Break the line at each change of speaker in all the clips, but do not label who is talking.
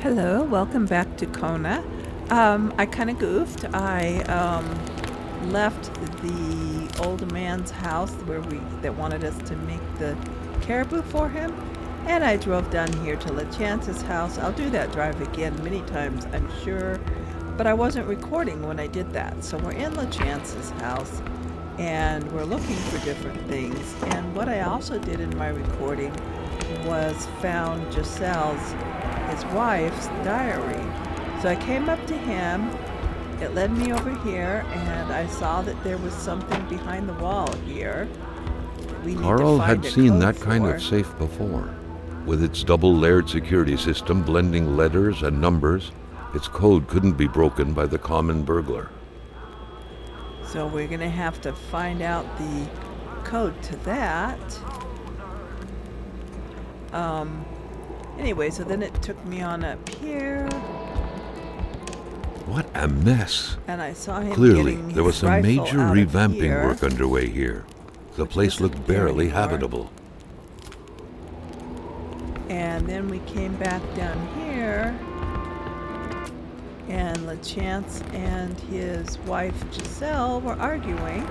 Hello, welcome back to Kona. I kind of goofed. I left the old man's house that wanted us to make the caribou for him, and I drove down here to LaChance's house. I'll do that drive again many times, I'm sure, but I wasn't recording when I did that. So we're in LaChance's house, and we're looking for different things. And what I also did in my recording was found Giselle's, his wife's, diary. So I came up to him, it led me over here, and I saw that there was something behind the wall here.
Carl had seen that kind of safe before. With its double-layered security system blending letters and numbers, its code couldn't be broken by the common burglar.
So we're going to have to find out the code to that. Anyway, so then it took me on up here.
What a mess.
And I saw him
Clearly,
getting
there was
his
some
rifle
major
out of
revamping
here,
work underway here. The place looked barely habitable.
And then we came back down here, and LaChance and his wife Giselle were arguing.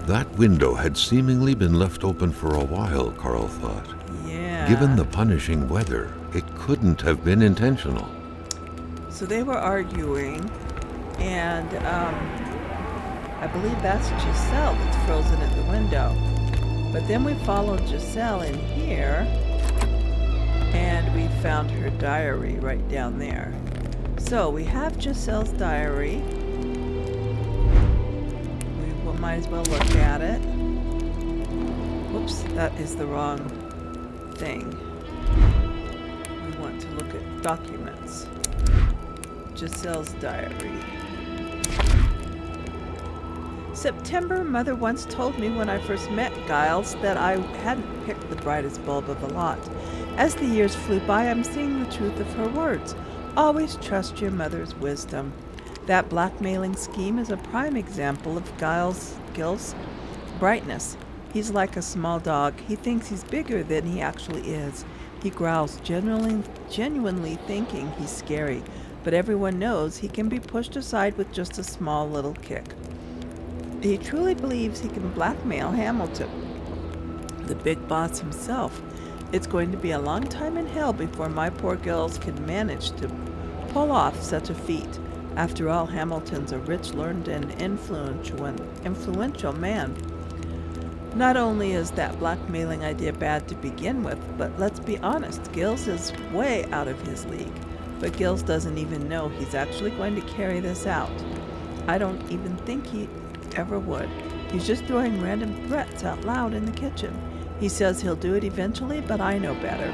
That window had seemingly been left open for a while, Carl thought.
Yeah.
Given the punishing weather, it couldn't have been intentional.
So they were arguing, and I believe that's Giselle that's frozen at the window. But then we followed Giselle in here, and we found her diary right down there. So we have Giselle's diary. We might as well look at it. Whoops, that is the wrong thing. We want to look at documents. Giselle's diary. September, Mother once told me when I first met Giles that I hadn't picked the brightest bulb of the lot. As the years flew by, I'm seeing the truth of her words. Always trust your mother's wisdom. That blackmailing scheme is a prime example of Gil's brightness. He's like a small dog. He thinks he's bigger than he actually is. He growls, genuinely thinking he's scary, but everyone knows he can be pushed aside with just a small little kick. He truly believes he can blackmail Hamilton, the big boss himself. It's going to be a long time in hell before my poor Gills can manage to pull off such a feat. After all, Hamilton's a rich, learned, and influential man. Not only is that blackmailing idea bad to begin with, but let's be honest, Gills is way out of his league. But Gills doesn't even know he's actually going to carry this out. I don't even think he ever would. He's just throwing random threats out loud in the kitchen. He says he'll do it eventually, but I know better.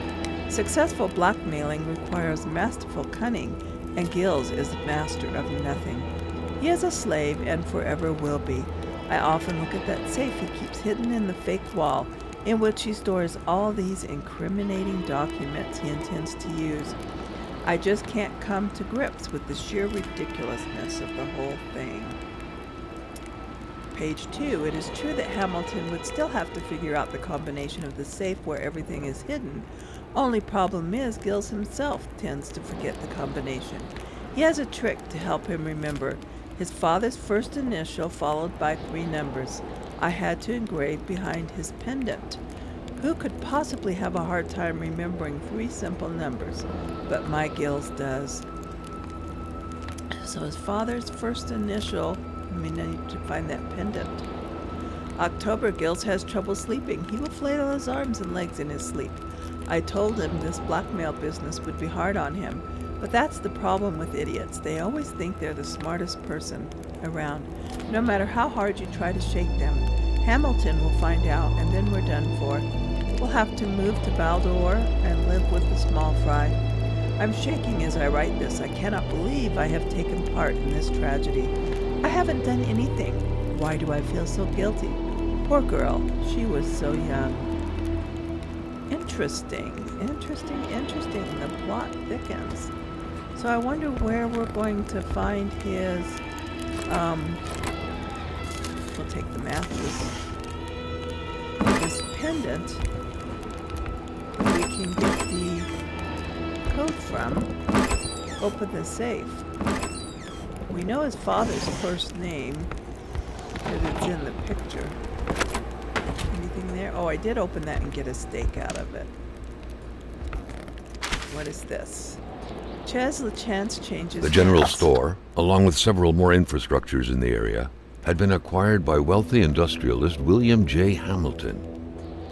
Successful blackmailing requires masterful cunning, and Gills is master of nothing. He is a slave and forever will be. I often look at that safe he keeps hidden in the fake wall, in which he stores all these incriminating documents he intends to use. I just can't come to grips with the sheer ridiculousness of the whole thing. Page 2. It is true that Hamilton would still have to figure out the combination of the safe where everything is hidden. Only problem is Gills himself tends to forget the combination. He has a trick to help him remember. His father's first initial followed by 3 numbers. I had to engrave behind his pendant. Who could possibly have a hard time remembering 3 simple numbers? But my Gills does. So his father's first initial, I need to find that pendant. October, Gills has trouble sleeping. He will flail his arms and legs in his sleep. I told him this blackmail business would be hard on him. But that's the problem with idiots. They always think they're the smartest person around. No matter how hard you try to shake them, Hamilton will find out, and then we're done for. We'll have to move to Baldor and live with the small fry. I'm shaking as I write this. I cannot believe I have taken part in this tragedy. I haven't done anything. Why do I feel so guilty? Poor girl. She was so young. Interesting. The plot thickens. So I wonder where we're going to find his, we'll take the matches. this pendant that we can get the code from. Open the safe. We know his father's first name because it's in the picture. Anything there? Oh, I did open that and get a steak out of it. What is this? Ches LeChance changes
The general
hands.
store, along with several more infrastructures in the area, had been acquired by wealthy industrialist William J. Hamilton.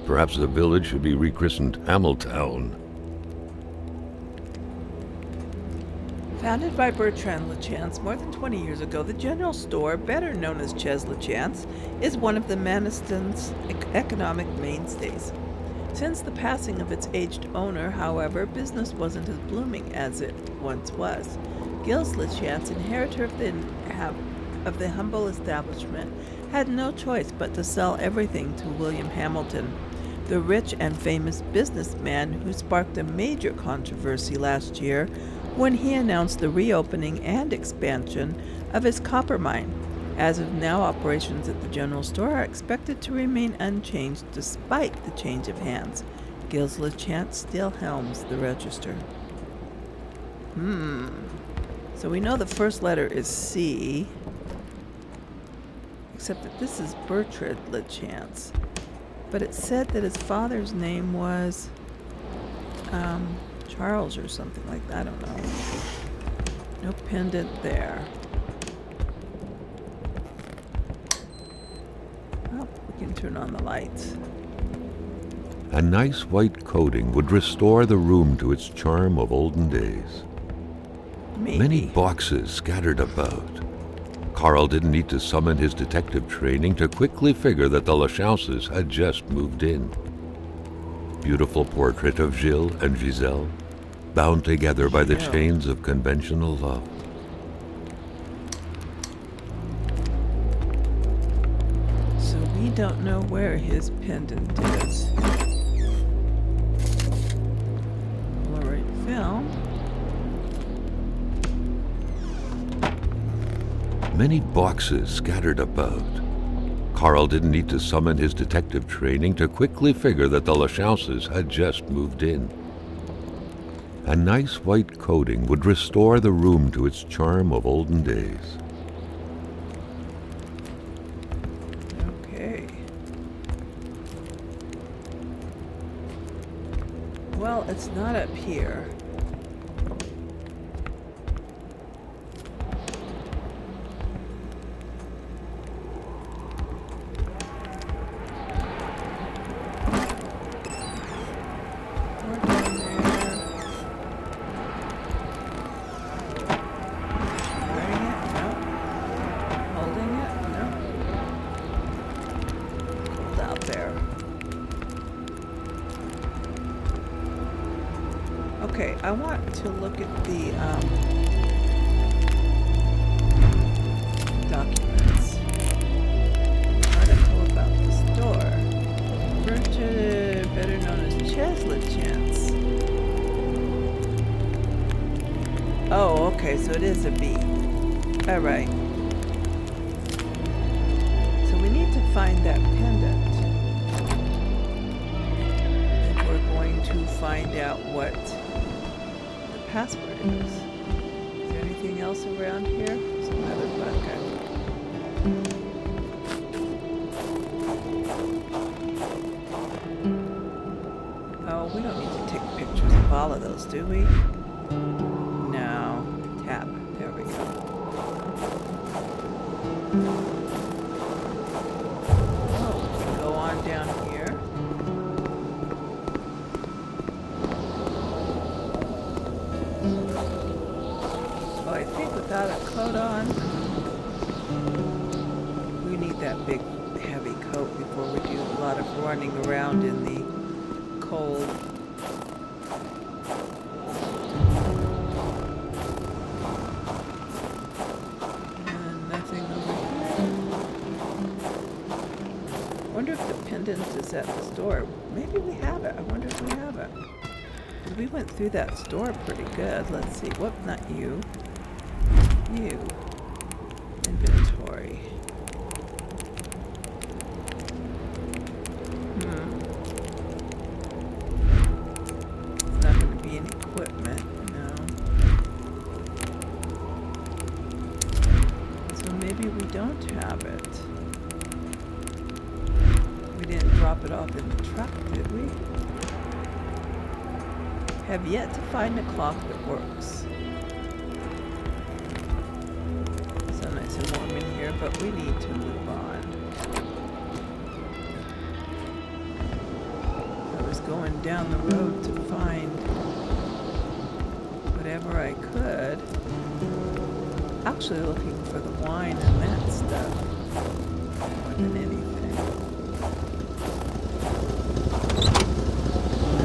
Perhaps the village should be rechristened Hamiltown.
Founded by Bertrand LeChance more than 20 years ago, the general store, better known as Ches LeChance, is one of the Maniston's economic mainstays. Since the passing of its aged owner, however, business wasn't as blooming as it once was. Gilles LeChance, inheritor of the humble establishment, had no choice but to sell everything to William Hamilton, the rich and famous businessman who sparked a major controversy last year when he announced the reopening and expansion of his copper mine. As of now, operations at the general store are expected to remain unchanged despite the change of hands. Gilles LeChance still helms the register. So we know the first letter is C, except that this is Bertrand LeChance. But it said that his father's name was Charles or something like that. I don't know. No pendant there. Oh, we can turn on the lights.
A nice white coating would restore the room to its charm of olden days.
Maybe.
Many boxes scattered about. Carl didn't need to summon his detective training to quickly figure that the Lachauses had just moved in. Beautiful portrait of Gilles and Giselle, bound together by the chains of conventional love.
So we don't know where his pendant is. Polaroid film.
Many boxes scattered about. Carl didn't need to summon his detective training to quickly figure that the Lachauses had just moved in. A nice white coating would restore the room to its charm of olden days.
Okay. Well, it's not up here. Okay, I want to look at the documents. Article about the store. Bertrand, better known as Ches LeChance. Oh, okay, so it is a B. Alright. So we need to find that pendant. And we're going to find out what password is. Is there anything else around here? Some other bucket. Oh, we don't need to take pictures of all of those, do we? No. Tab. There we go. Oh, we can go on down here. I think without a coat on, we need that big heavy coat before we do a lot of running around in the cold. And nothing over here. I wonder if the pendant is at the store. Maybe we have it. I wonder if we have it. We went through that store pretty good. Let's see. What? Not you. You. Inventory. drop it off in the truck, did we? Have yet to find a clock that works. So nice and warm in here, but we need to move on. I was going down the road to find whatever I could. Actually looking for the wine and that stuff more than anything.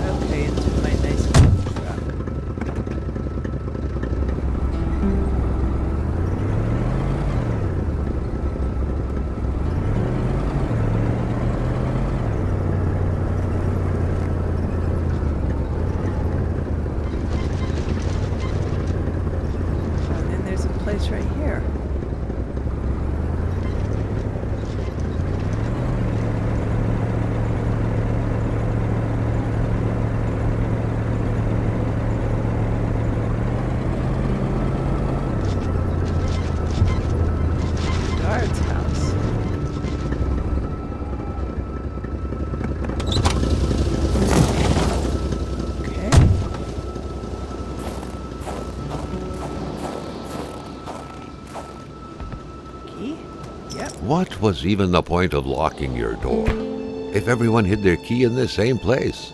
Okay, into my nice big truck. And then there's a place right here. Guard's house. Okay. Key? Yep.
What was even the point of locking your door if everyone hid their key in the same place?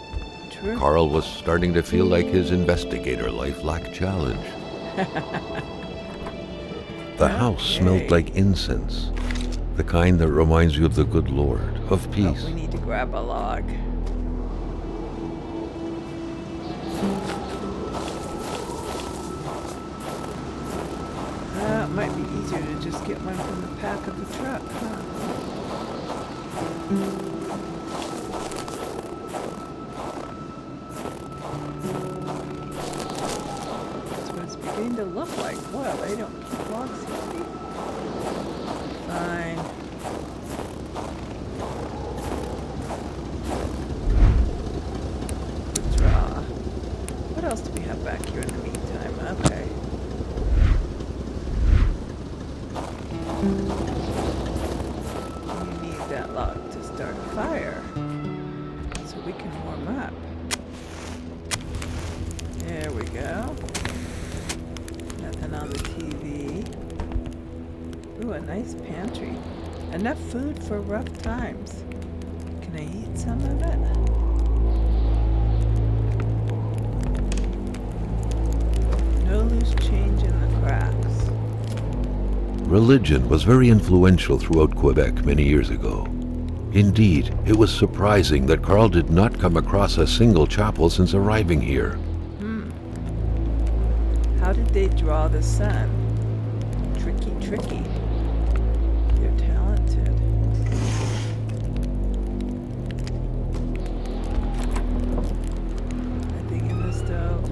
True.
Carl was starting to feel like his investigator life lacked challenge. The house smelled like incense, the kind that reminds you of the good Lord, of peace.
Oh, we need to grab a log. It might be easier to just get one from the back of the truck, huh? That's what it's beginning to look like. Well, they don't keep logs handy. Fine. Draw. What else do we have back here in the meantime? Okay. We need that log to start a fire so we can warm up. There we go. Nothing on the TV. Ooh, a nice pantry. Enough food for rough times. Can I eat some of it? No loose change in the cracks.
Religion was very influential throughout Quebec many years ago. Indeed, it was surprising that Carl did not come across a single chapel since arriving here.
How did they draw the sun? Tricky, tricky. They're talented. Nothing in the stove.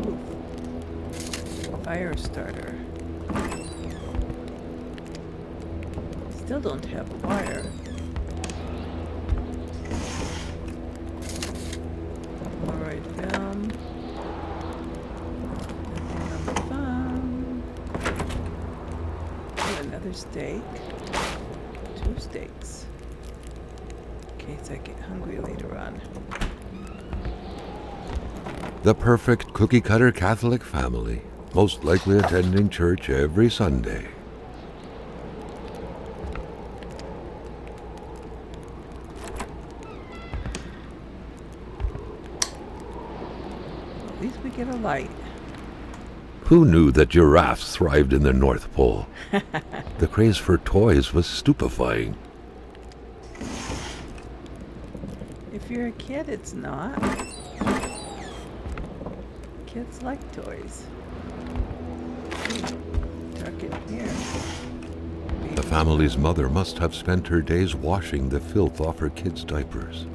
Ooh. Fire starter. Still don't have wire. Polaroid film. Nothing on the phone. Oh, another steak. 2 steaks. In case I get hungry later on.
The perfect cookie-cutter Catholic family, most likely attending church every Sunday.
At least we get a light.
Who knew that giraffes thrived in the North Pole? The craze for toys was stupefying.
If you're a kid, it's not. Kids like toys. Tuck it here.
The family's mother must have spent her days washing the filth off her kids' diapers.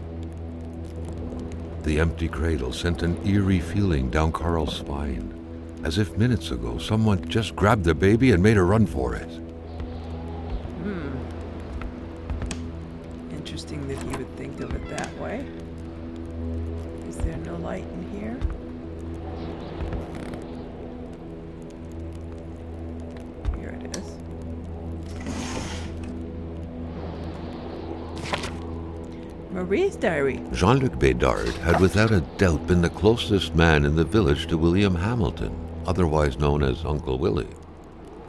The empty cradle sent an eerie feeling down Carl's spine, as if minutes ago someone just grabbed the baby and made a run for it.
Interesting that he would think of it that way. Is there no light in here? Here it is. Marie's diary.
Jean-Luc Bédard had without a doubt been the closest man in the village to William Hamilton, otherwise known as Uncle Willie.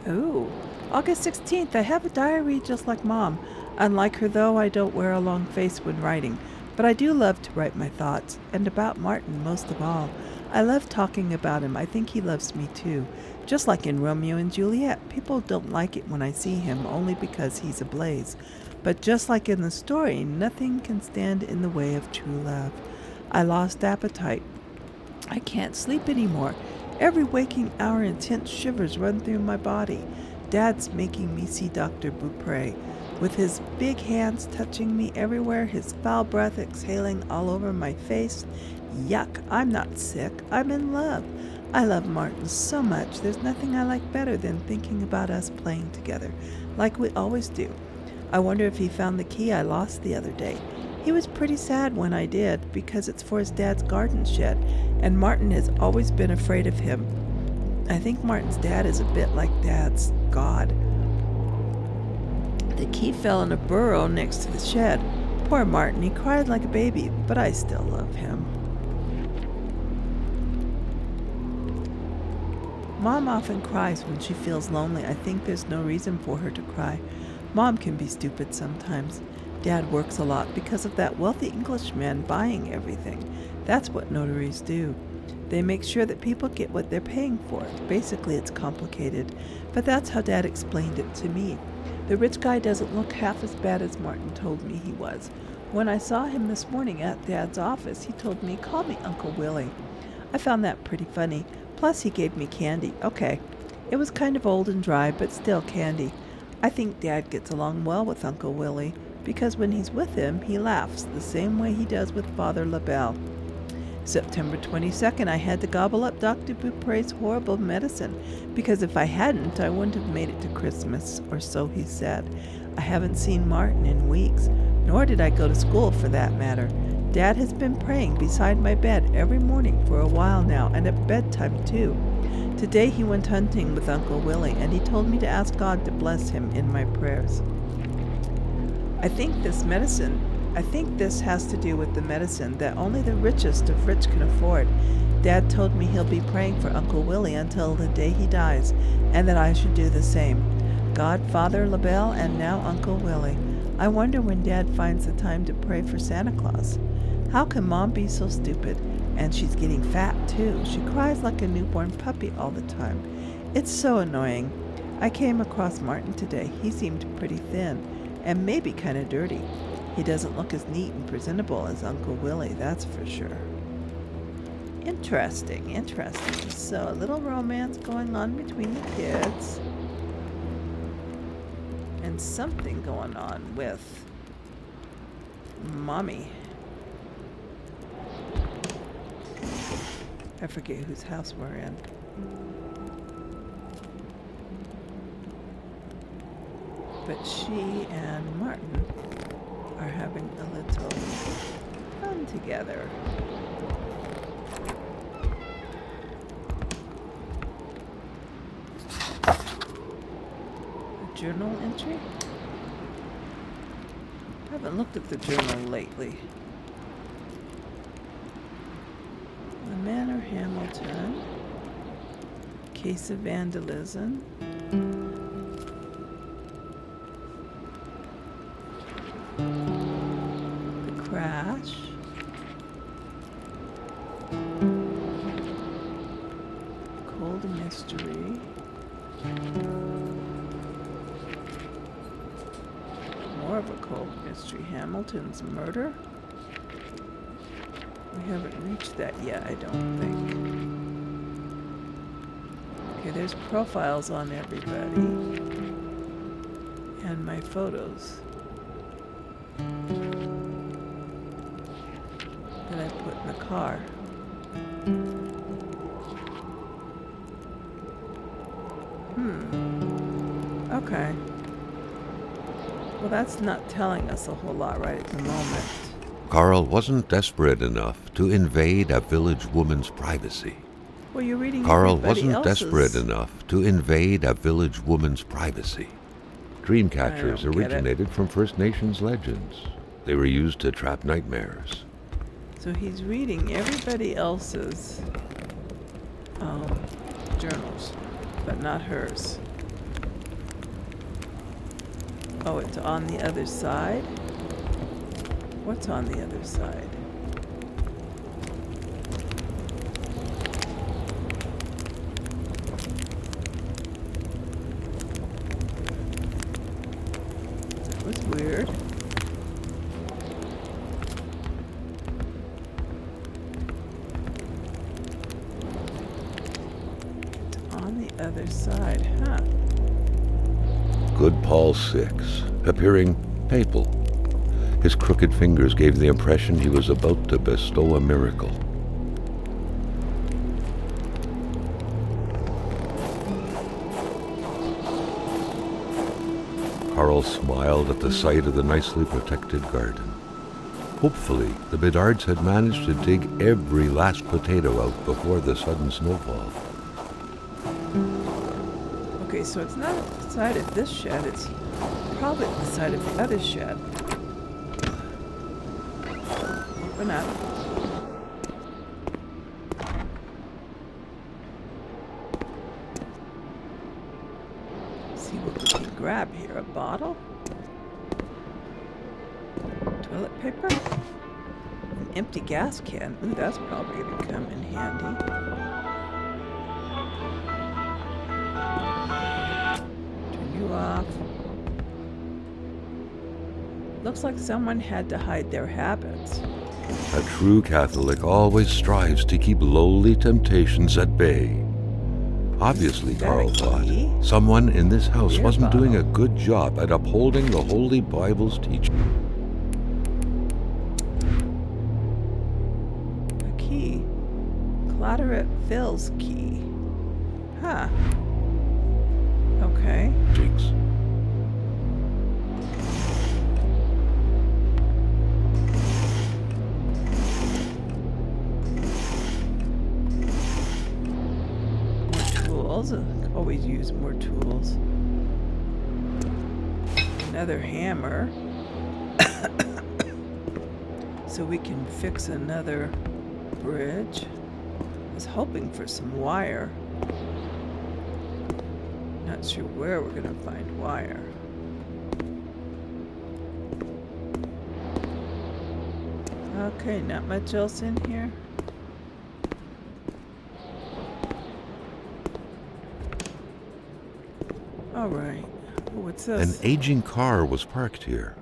Ooh, August 16th. I have a diary just like Mom. Unlike her, though, I don't wear a long face when writing. But I do love to write my thoughts, and about Martin most of all. I love talking about him. I think he loves me too. Just like in Romeo and Juliet, people don't like it when I see him only because he's ablaze. But just like in the story, nothing can stand in the way of true love. I lost appetite. I can't sleep anymore. Every waking hour intense shivers run through my body. Dad's making me see Dr. Beaupre, with his big hands touching me everywhere, his foul breath exhaling all over my face. Yuck, I'm not sick. I'm in love. I love Martin so much. There's nothing I like better than thinking about us playing together, like we always do. I wonder if he found the key I lost the other day. He was pretty sad when I did, because it's for his dad's garden shed, and Martin has always been afraid of him. I think Martin's dad is a bit like Dad's God. The key fell in a burrow next to the shed. Poor Martin, he cried like a baby, but I still love him. Mom often cries when she feels lonely. I think there's no reason for her to cry. Mom can be stupid sometimes. Dad works a lot because of that wealthy Englishman buying everything. That's what notaries do. They make sure that people get what they're paying for. Basically, it's complicated, but that's how Dad explained it to me. The rich guy doesn't look half as bad as Martin told me he was. When I saw him this morning at Dad's office, he told me, "Call me Uncle Willie." I found that pretty funny. Plus, he gave me candy. Okay, it was kind of old and dry, but still candy. I think Dad gets along well with Uncle Willie, because when he's with him, he laughs the same way he does with Father LaBelle. September 22nd, I had to gobble up Dr. Beaupre's horrible medicine, because if I hadn't, I wouldn't have made it to Christmas, or so he said. I haven't seen Martin in weeks, nor did I go to school for that matter. Dad has been praying beside my bed every morning for a while now, and at bedtime too. Today he went hunting with Uncle Willie, and he told me to ask God to bless him in my prayers. I think this has to do with the medicine that only the richest of rich can afford. Dad told me he'll be praying for Uncle Willie until the day he dies, and that I should do the same. God, Father LaBelle, and now Uncle Willie. I wonder when Dad finds the time to pray for Santa Claus. How can Mom be so stupid? And she's getting fat, too. She cries like a newborn puppy all the time. It's so annoying. I came across Martin today. He seemed pretty thin, and maybe kind of dirty. He doesn't look as neat and presentable as Uncle Willie, that's for sure. Interesting. So a little romance going on between the kids. And something going on with Mommy. I forget whose house we're in. But she and Martin are having a little fun together. A journal entry? I haven't looked at the journal lately. The Manor, Hamilton. Case of vandalism. The crash. Cold mystery. More of a cold mystery. Hamilton's murder? We haven't reached that yet, I don't think. Okay, there's profiles on everybody. And my photos that I put in the car. Okay. Well, that's not telling us a whole lot right at the moment.
Carl wasn't desperate enough to invade a village woman's privacy.
Well, you're reading
Carl
everybody
wasn't
else's.
desperate enough to invade a village woman's privacy. Dreamcatchers
I don't get it.
originated from First Nations legends. They were used to trap nightmares.
So he's reading everybody else's journals, but not hers. Oh, it's on the other side? What's on the other side? That was weird. It's on the other side, huh?
Good Paul 6, appearing papal. His crooked fingers gave the impression he was about to bestow a miracle. Carl smiled at the sight of the nicely protected garden. Hopefully, the Bedards had managed to dig every last potato out before the sudden snowfall.
Okay, so it's not at the side of this shed, it's probably at the side of the other shed. Open up. See what we can grab here. A bottle? Toilet paper? An empty gas can. Ooh, that's probably going to come in handy. Turn you off. Looks like someone had to hide their habits.
A true Catholic always strives to keep lowly temptations at bay. Obviously, Carl thought, someone in this house wasn't doing a good job at upholding the Holy Bible's teaching.
A key. Claret Phil's key. Huh. Okay.
Jinx.
Always use more tools. Another hammer. So we can fix another bridge. I was hoping for some wire. Not sure where we're gonna find wire. Okay, not much else in here. All right. What's this?
An aging car was parked here.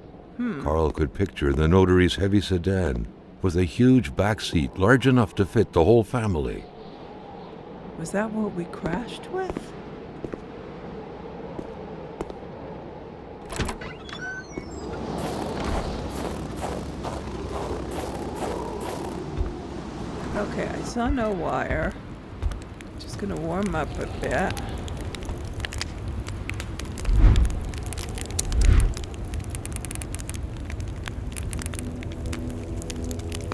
Carl could picture the notary's heavy sedan with a huge back seat large enough to fit the whole family.
Was that what we crashed with? Okay, I saw no wire. Just gonna warm up a bit.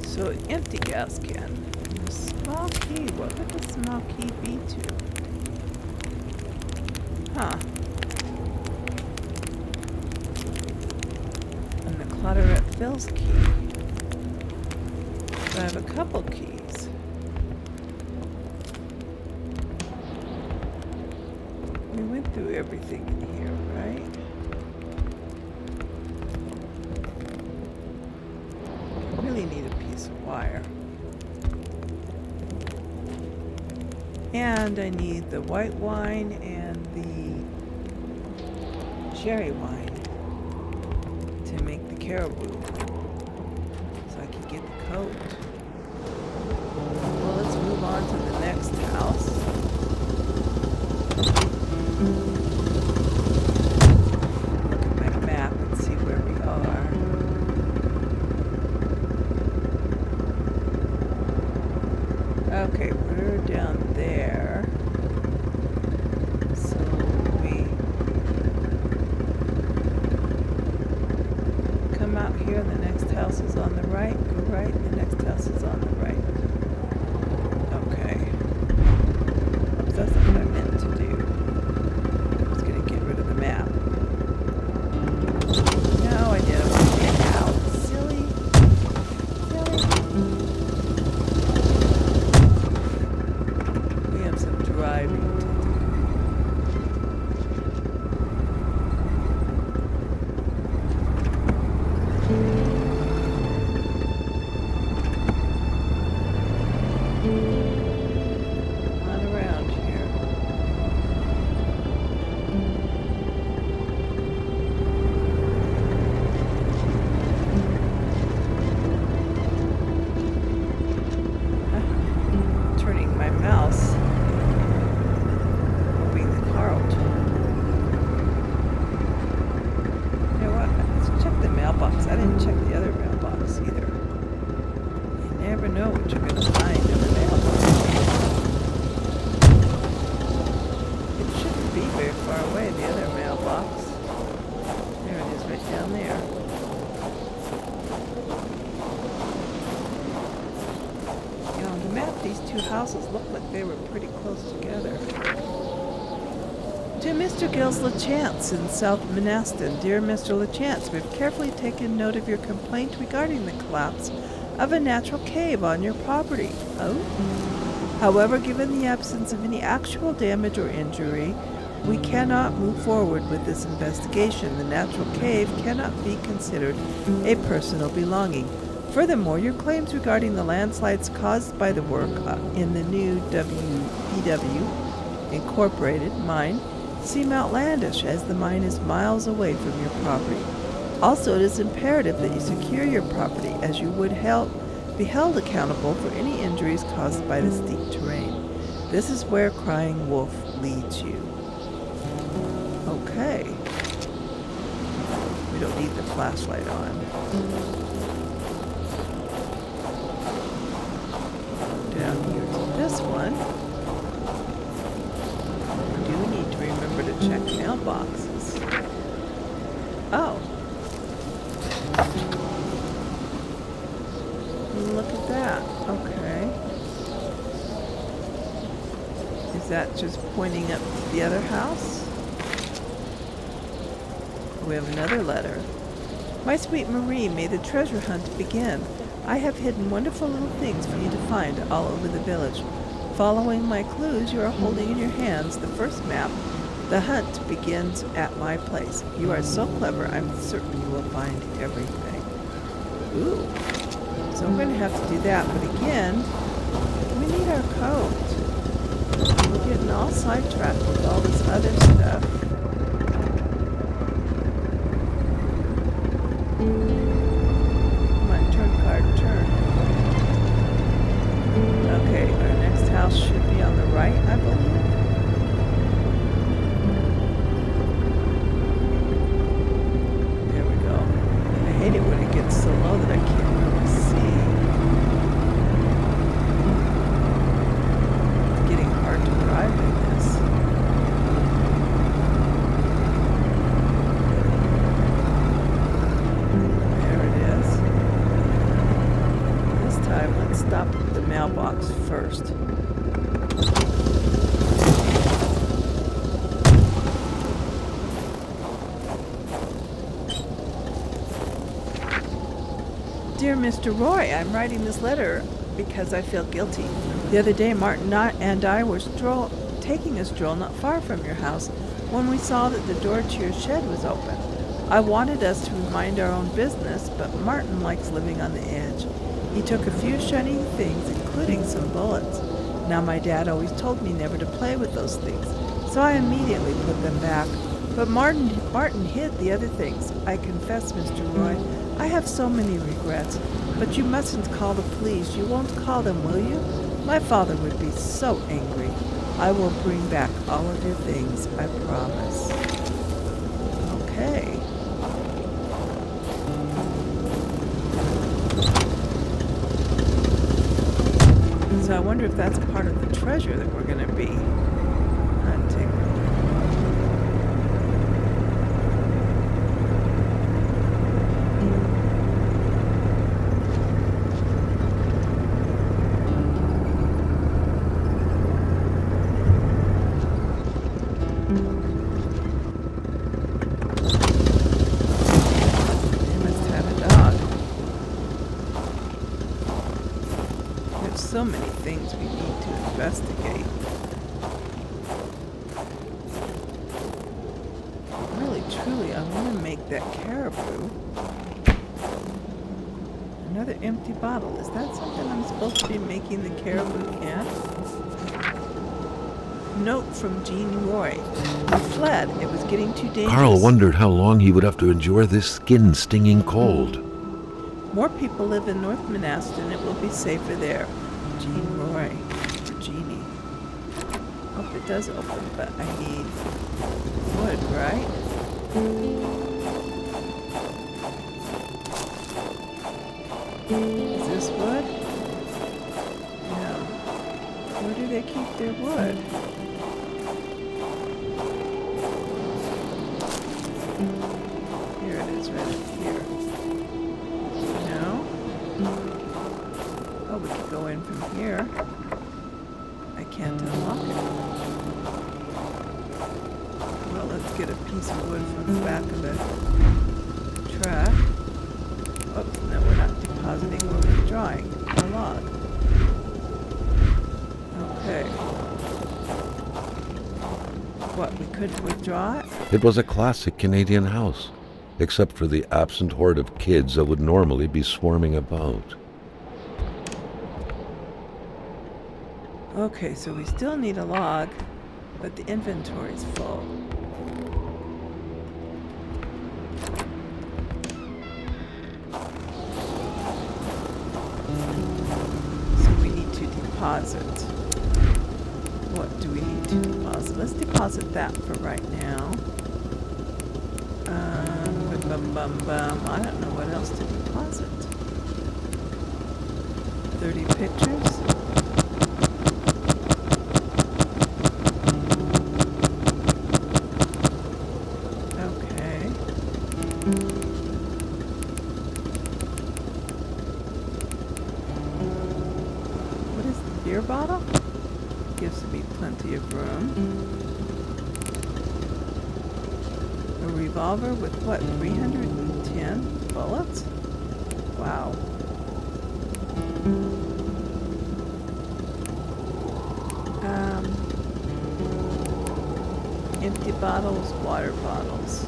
So an empty gas can. A small key. What would the small key be to? Huh. And the Claret Phil's key. So I have a couple keys. We went through everything in here, right? I really need a piece of wire. And I need the white wine and the sherry wine to make the caribou. So I can get the coat. Well, let's move on to the next house. Look at my map and see where we are. Okay, we're down there. So we come out here, the next house is on the right, go right, the next house is on the right. Okay. Oops, that's not what I meant to do. be very far away, the other mailbox. There it is, right down there. You know, on the map, these two houses look like they were pretty close together. To Mr. Gilles LeChance in South Monaston. Dear Mr. LeChance, we've carefully taken note of your complaint regarding the collapse of a natural cave on your property. Oh? However, given the absence of any actual damage or injury, we cannot move forward with this investigation. The natural cave cannot be considered a personal belonging. Furthermore, your claims regarding the landslides caused by the work in the new WPW Incorporated mine seem outlandish, as the mine is miles away from your property. Also, it is imperative that you secure your property, as you would be held accountable for any injuries caused by the steep terrain. This is where Crying Wolf leads you. Okay. We don't need the flashlight on. Down here to this one. We do need to remember to check mailboxes. Oh. Look at that. Okay. Is that just pointing up to the other house? We have another letter. My sweet Marie, may the treasure hunt begin. I have hidden wonderful little things for you to find all over the village. Following my clues you are holding in your hands the first map, the hunt begins at my place. You are so clever, I'm certain you will find everything. Ooh. So I'm going to have to do that, but again, we need our coat. We're getting all sidetracked with all this other stuff. Come on, turn card, turn. Okay, our next house should be on the right, I believe. There we go. I hate it when it gets so low that I can't really see. It's getting hard to drive in this. There it is. This time, let's stop at the mailbox first. Dear Mr. Roy, I'm writing this letter because I feel guilty. The other day, Martin and I were taking a stroll not far from your house when we saw that the door to your shed was open. I wanted us to mind our own business, but Martin likes living on the edge. He took a few shiny things, including some bullets. Now, my dad always told me never to play with those things, so I immediately put them back. But Martin hid the other things. I confess, Mr. Roy, I have so many regrets, but you mustn't call the police. You won't call them, will you? My father would be so angry. I will bring back all of your things, I promise. Okay. So I wonder if that's part of the treasure that we're going to be hunting. So many things we need to investigate. Really, truly, I want to make that caribou. Another empty bottle. Is that something I'm supposed to be making the caribou can? Note from Jean Roy. We fled. It was getting too dangerous.
Carl wondered how long he would have to endure this skin-stinging cold.
More people live in North Monaston. It will be safer there. Jean Roy, or Jeannie. Hope it does open, but I need wood, right? Is this wood? Yeah. Where do they keep their wood? here. I can't unlock it. Well, let's get a piece of wood from the back of the truck. Oops, no, we're not depositing, we're withdrawing a log. Okay. What, we couldn't withdraw it?
It was a classic Canadian house, except for the absent horde of kids that would normally be swarming about.
Okay, so we still need a log, but the inventory's full. So we need to deposit. What do we need to deposit? Let's deposit that for right now. I don't know what else to deposit. 30 pictures. Okay. What is the beer bottle? Gives me plenty of room. A revolver with what, 310 bullets? Wow. Empty bottles, water bottles.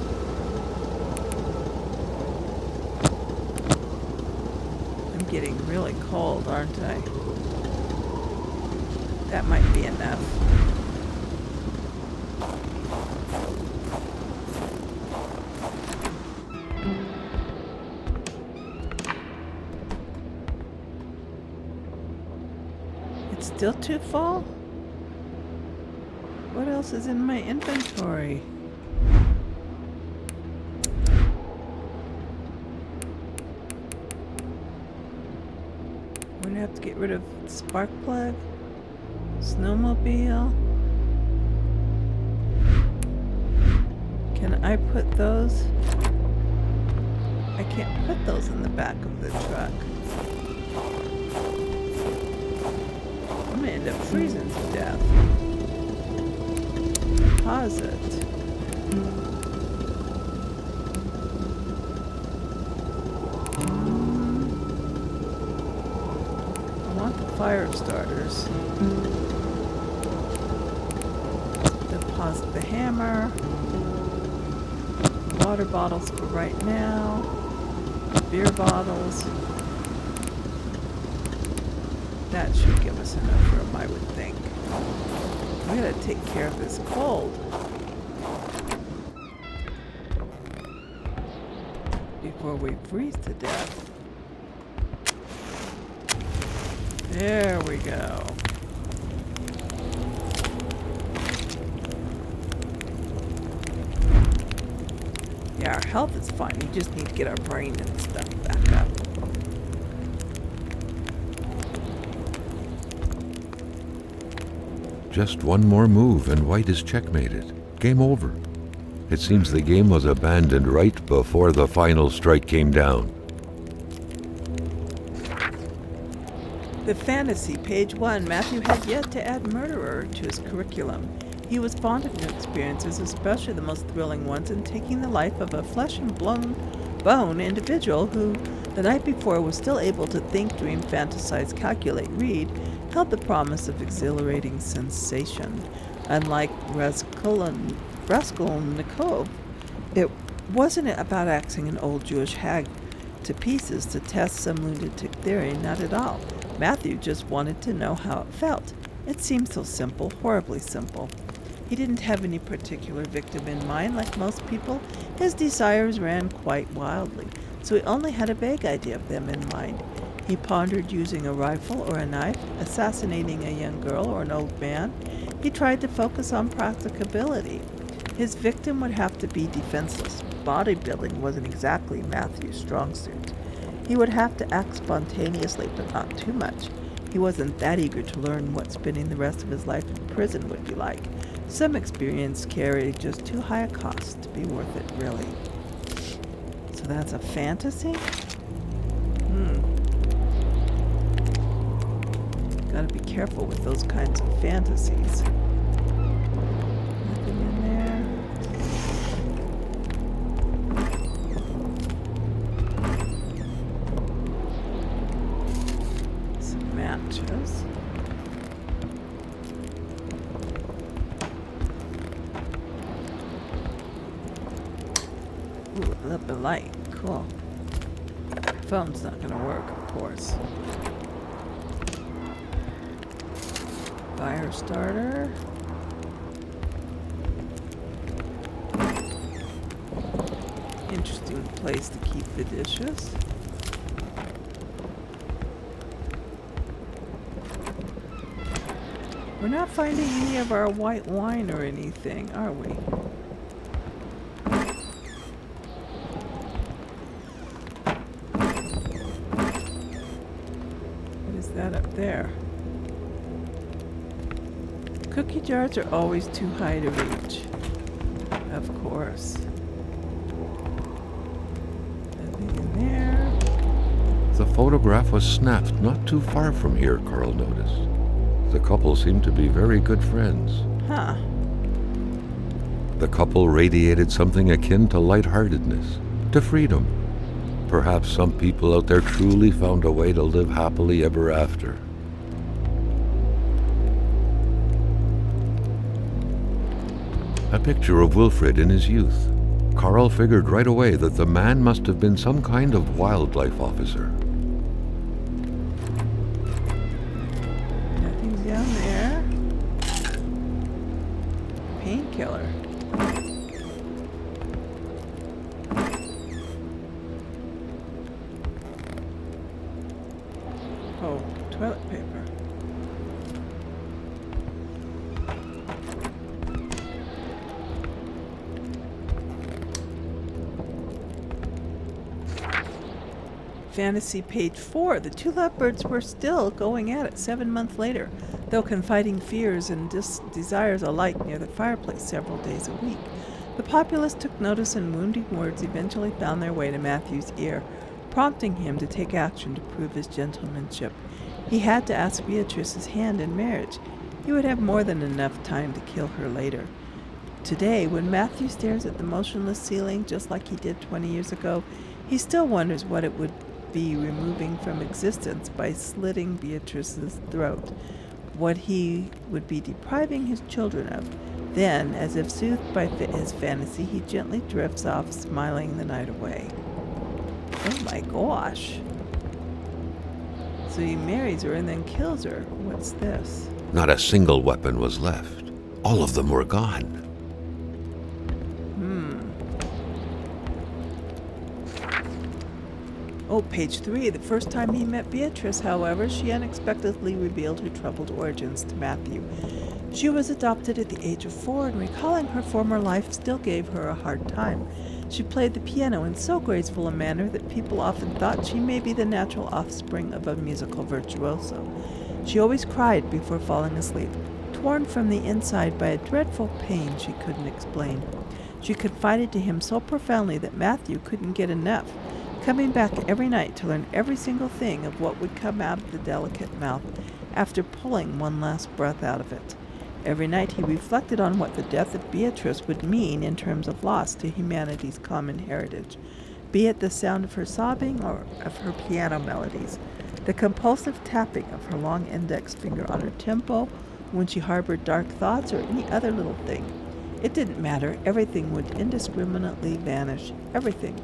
I'm getting really cold, aren't I? That might be enough. It's still too full? What else is in my inventory? We're gonna have to get rid of spark plug, snowmobile. Can I put those? I can't put those in the back of the truck. I'm gonna end up freezing to death. Deposit. I want the fire starters. Deposit the hammer. Water bottles for right now. Beer bottles. That should give us enough room, I would think. We gotta take care of this cold before we freeze to death. There we go. Yeah, our health is fine. We just need to get our brain and stuff back up.
Just one more move and white is checkmated. Game over. It seems the game was abandoned right before the final strike came down.
The fantasy, page 1. Matthew had yet to add murderer to his curriculum. He was fond of new experiences, especially the most thrilling ones, in taking the life of a flesh and bone individual who, the night before, was still able to think, dream, fantasize, calculate, read, held the promise of exhilarating sensation. Unlike Raskolnikov, it wasn't about axing an old Jewish hag to pieces to test some lunatic theory, not at all. Matthew just wanted to know how it felt. It seemed so simple, horribly simple. He didn't have any particular victim in mind, like most people. His desires ran quite wildly, so he only had a vague idea of them in mind. He pondered using a rifle or a knife, assassinating a young girl or an old man. He tried to focus on practicability. His victim would have to be defenseless. Bodybuilding wasn't exactly Matthew's strong suit. He would have to act spontaneously, but not too much. He wasn't that eager to learn what spending the rest of his life in prison would be like. Some experience carried just too high a cost to be worth it, really. So that's a fantasy? Gotta be careful with those kinds of fantasies. Nothing in there. Some matches. Ooh, a little bit of light. Cool. Phone's not gonna work, of course. Fire starter. Interesting place to keep the dishes. We're not finding any of our white wine or anything, are we? What is that up there? Cookie jars are always too high to reach. Of course. Nothing in there.
The photograph was snapped not too far from here, Carl noticed. The couple seemed to be very good friends.
Huh.
The couple radiated something akin to lightheartedness, to freedom. Perhaps some people out there truly found a way to live happily ever after. A picture of Wilfred in his youth. Carl figured right away that the man must have been some kind of wildlife officer.
Nothing's down there. Painkiller. Oh, toilet paper. Fantasy page 4. The two lovebirds were still going at it 7 months later, though confiding fears and desires alike near the fireplace several days a week. The populace took notice, and wounding words eventually found their way to Matthew's ear, prompting him to take action to prove his gentlemanship. He had to ask Beatrice's hand in marriage. He would have more than enough time to kill her later. Today, when Matthew stares at the motionless ceiling just like he did 20 years ago, he still wonders what it would be removing from existence by slitting Beatrice's throat, what he would be depriving his children of. Then, as if soothed by his fantasy, he gently drifts off, smiling the night away. Oh my gosh. So he marries her and then kills her. What's this?
Not a single weapon was left. All of them were gone.
Oh, page 3. The first time he met Beatrice, however, she unexpectedly revealed her troubled origins to Matthew. She was adopted at the age of 4, and recalling her former life still gave her a hard time. She played the piano in so graceful a manner that people often thought she may be the natural offspring of a musical virtuoso. She always cried before falling asleep, torn from the inside by a dreadful pain she couldn't explain. She confided to him so profoundly that Matthew couldn't get enough, coming back every night to learn every single thing of what would come out of the delicate mouth after pulling one last breath out of it. Every night he reflected on what the death of Beatrice would mean in terms of loss to humanity's common heritage, be it the sound of her sobbing or of her piano melodies, the compulsive tapping of her long index finger on her tempo when she harbored dark thoughts, or any other little thing. It didn't matter. Everything would indiscriminately vanish. Everything.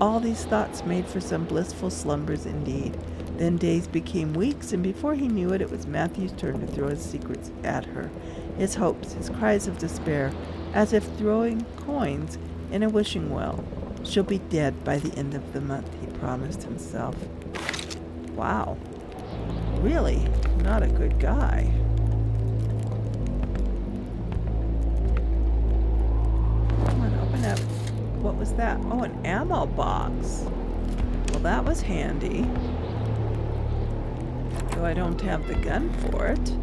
All these thoughts made for some blissful slumbers indeed. Then days became weeks, and before he knew it, it was Matthew's turn to throw his secrets at her, his hopes, his cries of despair, as if throwing coins in a wishing well. She'll be dead by the end of the month, he promised himself. Wow. Really not a good guy. Come on, open up. What was that? Oh, an ammo box. Well, that was handy. Though I don't have the gun for it.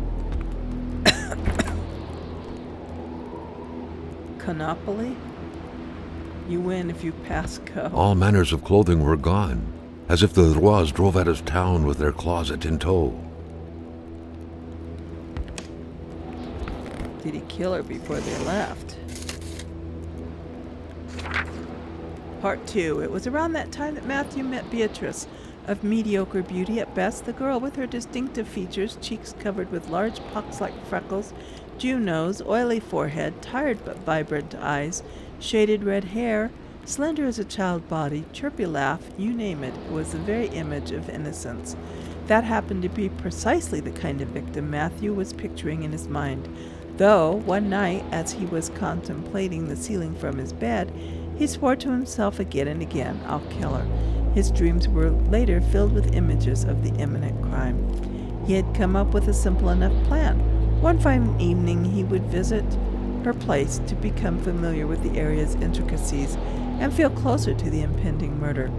Monopoly? You win if you pass go.
All manners of clothing were gone, as if the Rois drove out of town with their closet in tow.
Did he kill her before they left? Part 2. It was around that time that Matthew met Beatrice. Of mediocre beauty at best, the girl with her distinctive features, cheeks covered with large pox-like freckles, Jew nose, oily forehead, tired but vibrant eyes, shaded red hair, slender as a child body, chirpy laugh, you name it. It was the very image of innocence. That happened to be precisely the kind of victim Matthew was picturing in his mind. Though, one night, as he was contemplating the ceiling from his bed, he swore to himself again and again, I'll kill her. His dreams were later filled with images of the imminent crime. He had come up with a simple enough plan. One fine evening he would visit her place to become familiar with the area's intricacies and feel closer to the impending murder,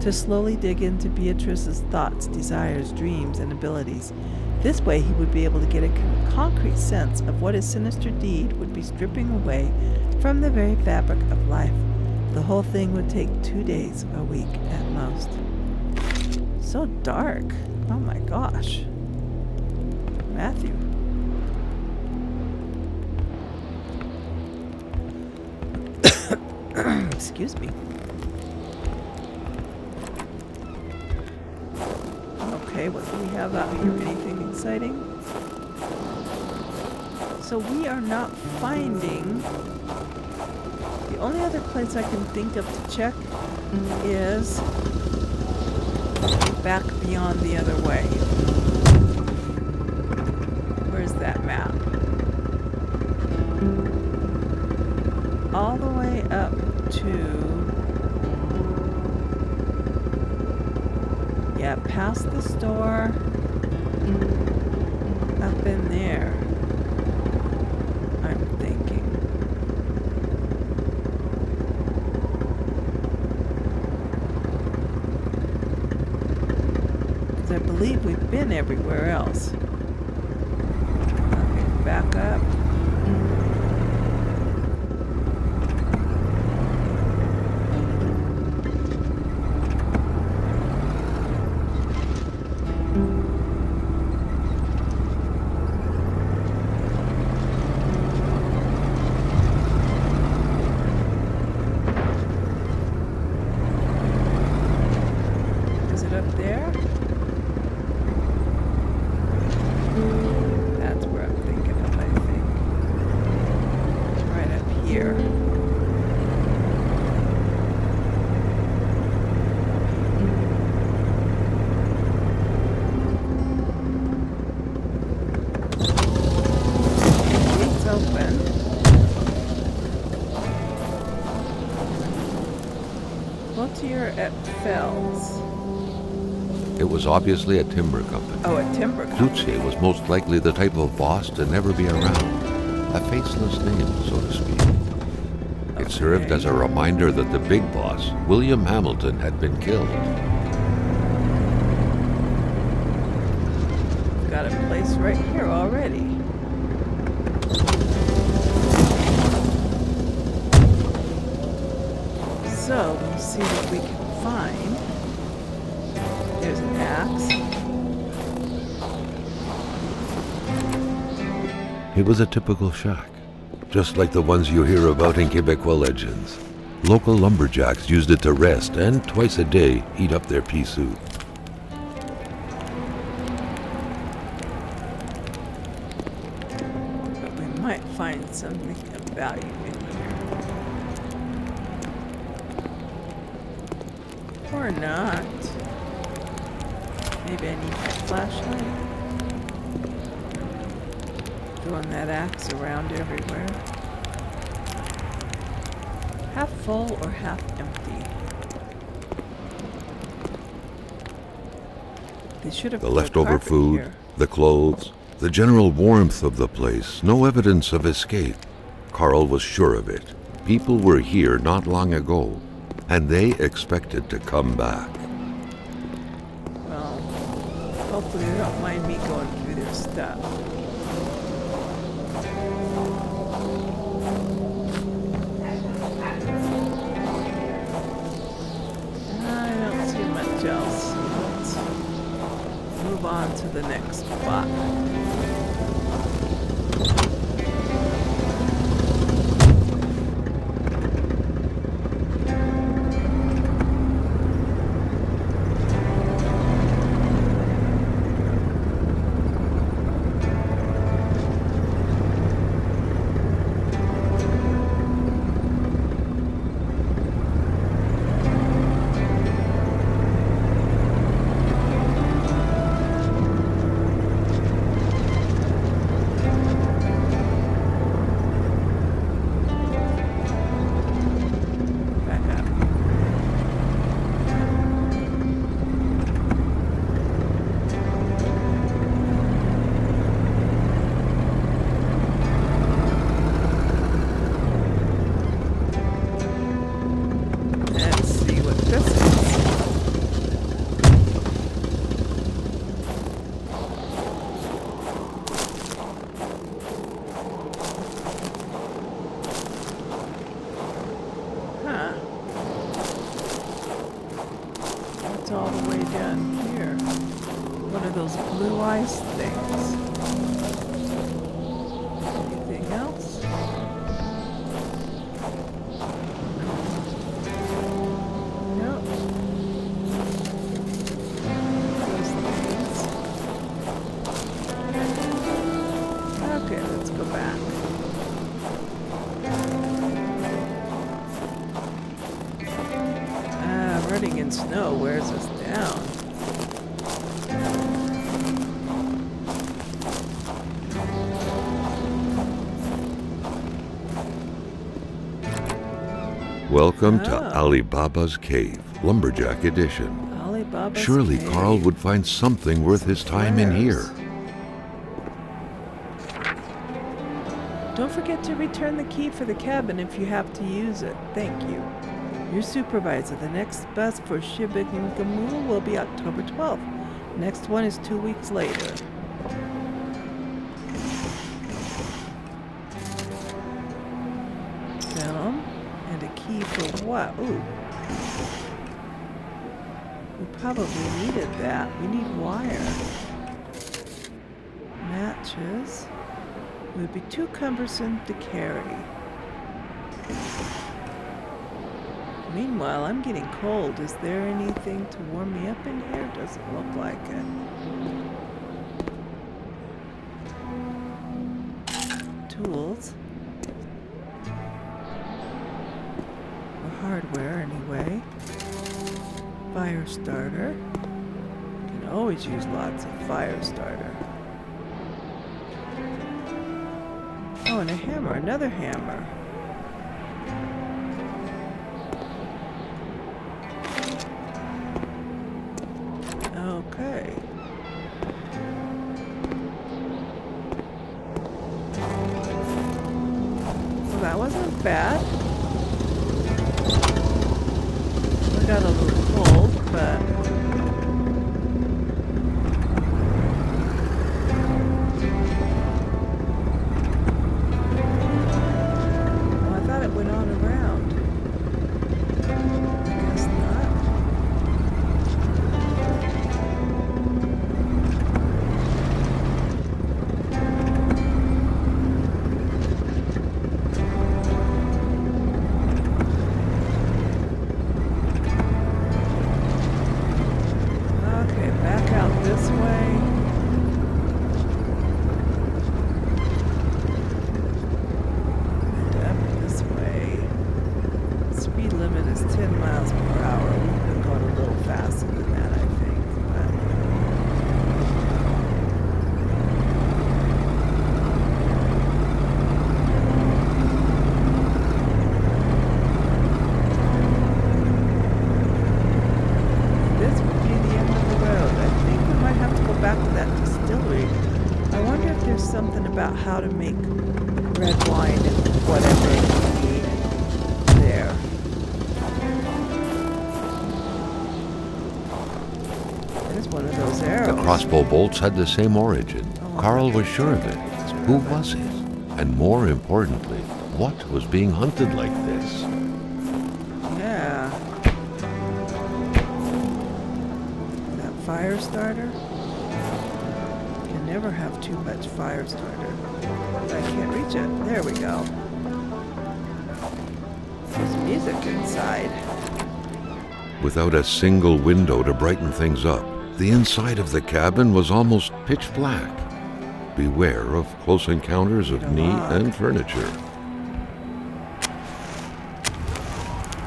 to slowly dig into Beatrice's thoughts, desires, dreams, and abilities. This way he would be able to get a concrete sense of what his sinister deed would be stripping away from the very fabric of life. The whole thing would take 2 days, a week at most. So dark. Oh my gosh. Matthew. Excuse me. Okay, what do we have out here? Anything exciting? So we are not finding... The only other place I can think of to check is back beyond the other way. Where's that map? All the way up to... Yeah, past the store. Up in there. I'm thinking. I believe we've been everywhere else. Okay, back up. Is it up there? That's where I'm thinking of, I think. Right up here. Gates open. What's here at Fells?
It was obviously a timber company.
Oh, a timber company.
Duce was most likely the type of boss to never be around. A faceless name, so to speak. It served as a reminder that the big boss, William Hamilton, had been killed.
Got a place right here already. So, we'll see what we can find. There's an axe.
It was a typical shack, just like the ones you hear about in Quebecois legends. Local lumberjacks used it to rest and twice a day heat up their pea soup.
But we might find something of value in here. Or not. Maybe I need my flashlight. Throwing that axe around everywhere. Half full or half empty? They should have
The
put a
leftover
carpet
food,
here.
the clothes, the general warmth of the place, no evidence of escape. Carl was sure of it. People were here not long ago, and they expected to come back.
Well, hopefully they don't mind me going through their stuff. I don't see much else. Let's move on to the next spot. it's all the way down here. One of those blue ice things. Anything else? Nope. Those things. Okay, let's go back. Running in snow wears us down.
Welcome to Alibaba's Cave, Lumberjack Edition.
Alibaba's
Surely
Cave.
Carl would find something worth his time in here.
Don't forget to return the key for the cabin if you have to use it. Thank you. Your supervisor. The next bus for Shibigamu will be October 12th. Next one is 2 weeks later. Film. And a key for what? Ooh. We probably needed that. We need wire. Matches. It would be too cumbersome to carry. Meanwhile, I'm getting cold. Is there anything to warm me up in here? Doesn't look like it. Tools. Or hardware, anyway. Fire starter. Can always use lots of fire starter. Oh, and a hammer. Another hammer. Okay. Well, that wasn't bad. I got a little cold, but... Well, I thought it went on around. I guess not. Something about how to make red wine and whatever you need there. There's one of those arrows.
The crossbow bolts had the same origin. Carl was sure of it. Who was it? And more importantly, what was being hunted like this?
Yeah. That fire starter? Never have too much fire starter. I can't reach it. There we go. There's music inside.
Without a single window to brighten things up, the inside of the cabin was almost pitch black. Beware of close encounters of meat and furniture.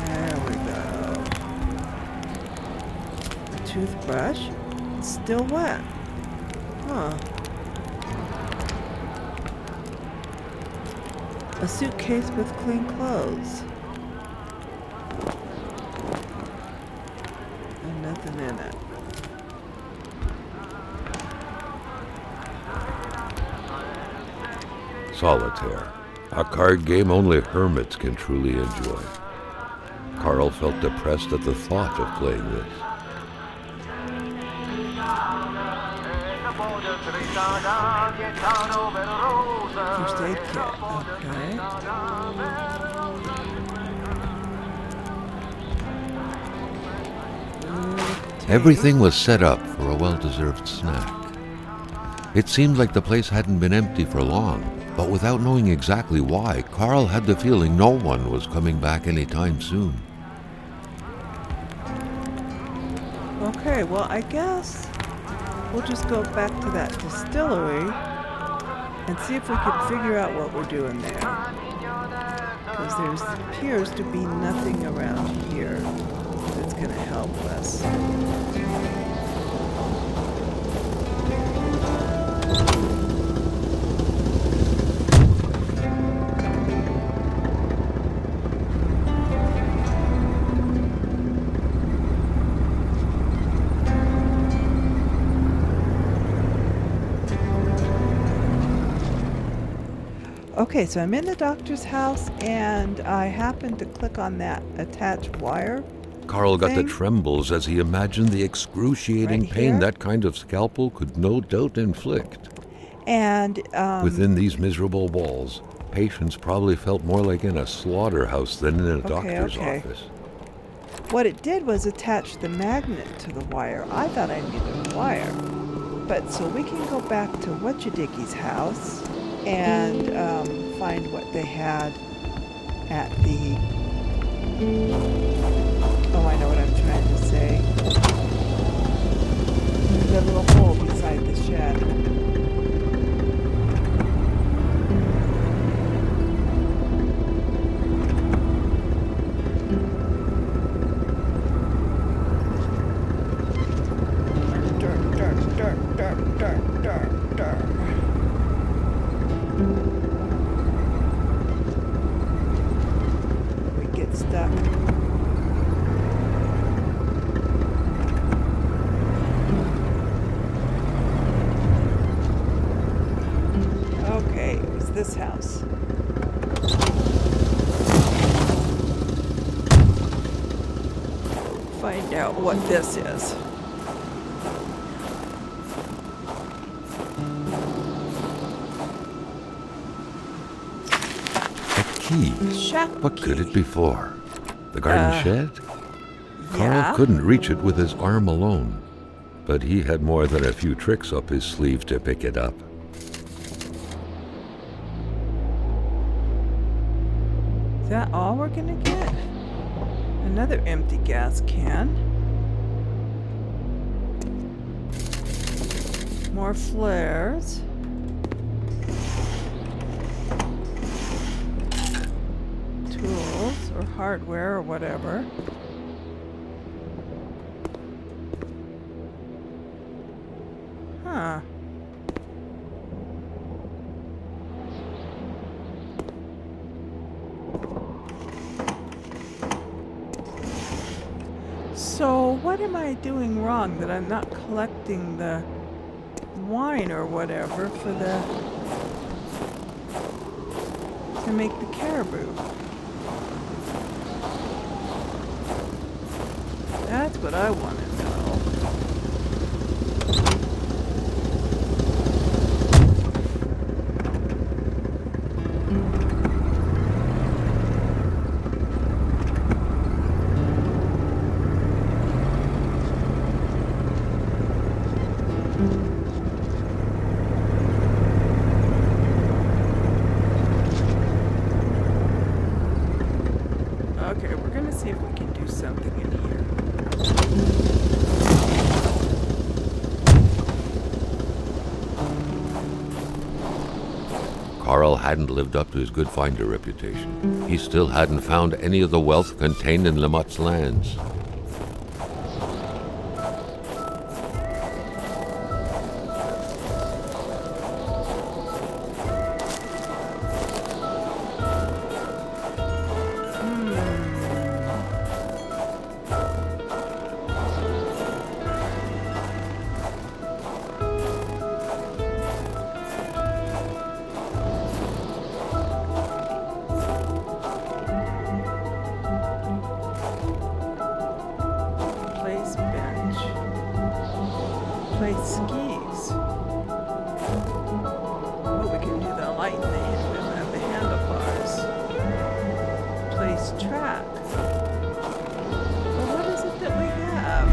There we go. A toothbrush. It's still wet. Huh. A suitcase with clean clothes. And nothing in it.
Solitaire, a card game only hermits can truly enjoy. Carl felt depressed at the thought of playing this.
First aid kit, okay.
Everything was set up for a well-deserved snack. It seemed like the place hadn't been empty for long, but without knowing exactly why, Carl had the feeling no one was coming back anytime soon.
Okay, well, I guess we'll just go back to that distillery and see if we can figure out what we're doing there. Because there appears to be nothing around here that's going to help us. Okay, so I'm in the doctor's house, and I happened to click on that attached wire.
Carl got the
thing.
trembles as he imagined the excruciating
Right
pain
here.
that kind of scalpel could no doubt inflict.
And
Within these miserable walls, patients probably felt more like in a slaughterhouse than in a doctor's office.
what it did was attach the magnet to the wire. I thought I needed a wire. But so we can go back to Whatchadiggy's house and find what they had at the... Oh, I know what I'm trying to say. The little hole beside the shed. We get stuck. Okay, it was this house. Find out what this is.
Key.
Shack
What could
key.
it be for? The garden shed?
Yeah.
Carl couldn't reach it with his arm alone, but he had more than a few tricks up his sleeve to pick it up.
Is that all we're gonna get? Another empty gas can. More flares. Tools or hardware or whatever. Huh. So what am I doing wrong that I'm not collecting the wine or whatever for to make the caribou? That's what I want to know. Okay, we're gonna see if we can do something in here.
Carl hadn't lived up to his good finder reputation. He still hadn't found any of the wealth contained in Lamotte's lands.
Place bench. Place skis. Oh, we can do the light in the handlebars. Place track. Well, what is it that we have?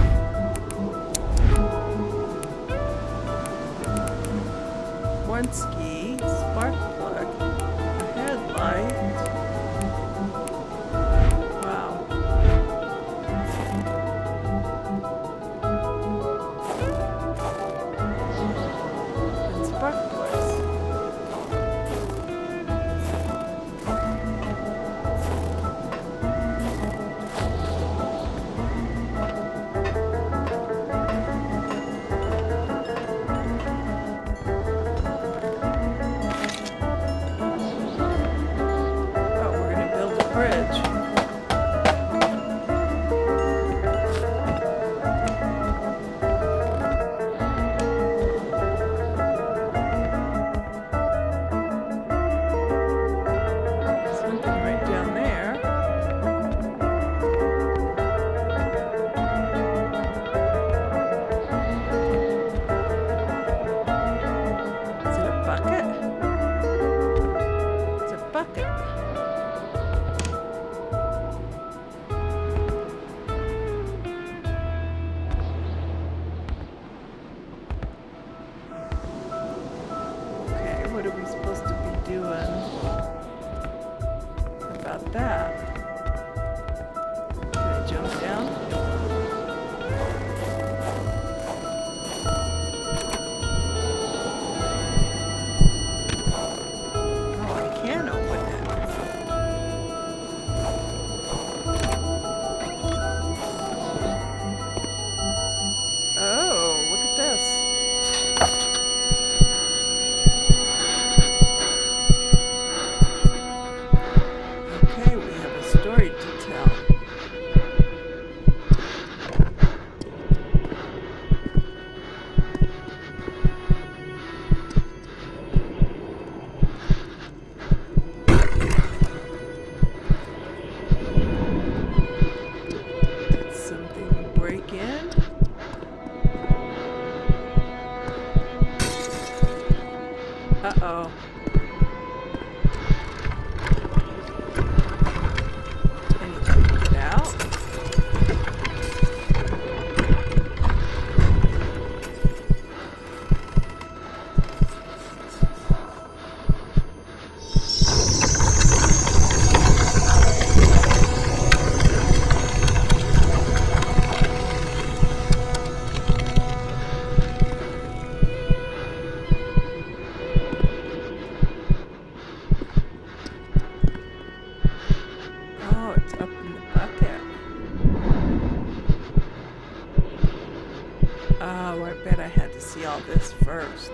Oh, I bet I had to see all this first.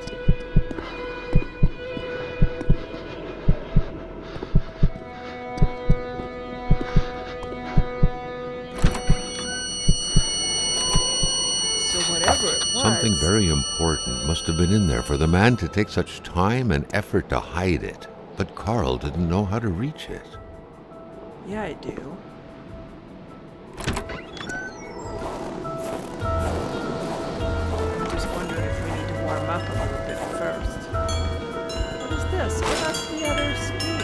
So whatever it was...
Something very important must have been in there for the man to take such time and effort to hide it. But Carl didn't know how to reach it.
Yeah, I do. I'm just wondering if we need to warm up a little bit first. What is this? Oh, that's the other ski.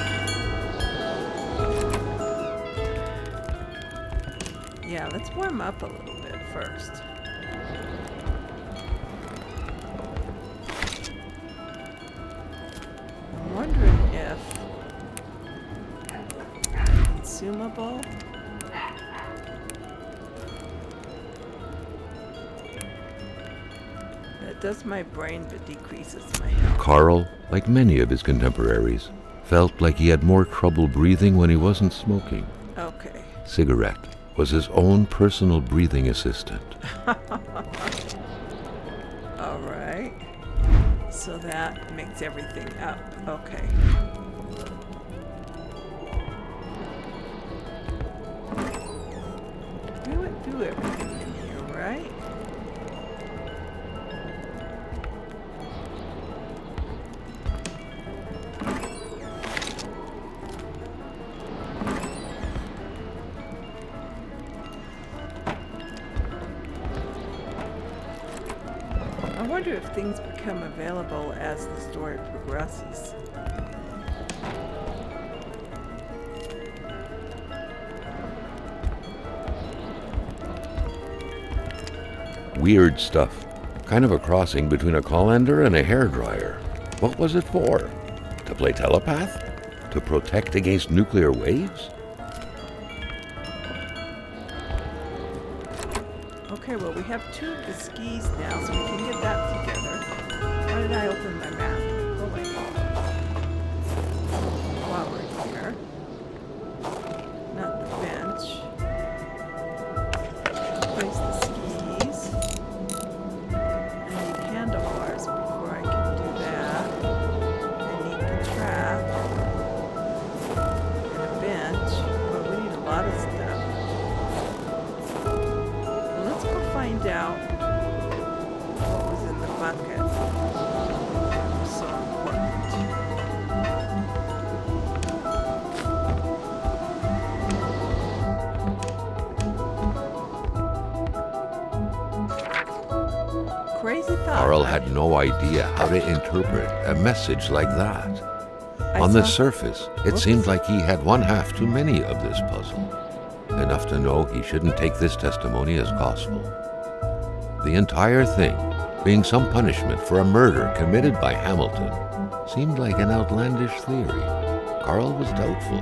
Yeah, let's warm up a little bit first. I'm wondering if consumable. That does my brain but decreases my health.
Carl, like many of his contemporaries, felt like he had more trouble breathing when he wasn't smoking.
Okay.
Cigarette was his own personal breathing assistant.
All right. So that makes everything up. Okay. We went through everything in here, right? I wonder if things become available as the story progresses.
Weird stuff. Kind of a crossing between a colander and a hairdryer. What was it for? To play telepath? To protect against nuclear waves?
Okay, well, we have two of the skis now, so we can get that together. Why did I open my map? Oh, wait. While we're here. Not the bench. Place the skis. I need handlebars before I can do that. I need the trap. And a bench. Well, we need a lot of stuff. Let's go find out what was in the bucket. That was so important. Crazy thought.
Carl
right?
had no idea how to interpret a message like that.
I
On the
saw-
surface, it
Whoops.
seemed like he had one half too many of this puzzle. Enough to know he shouldn't take this testimony as gospel. The entire thing, being some punishment for a murder committed by Hamilton, seemed like an outlandish theory. Carl was doubtful.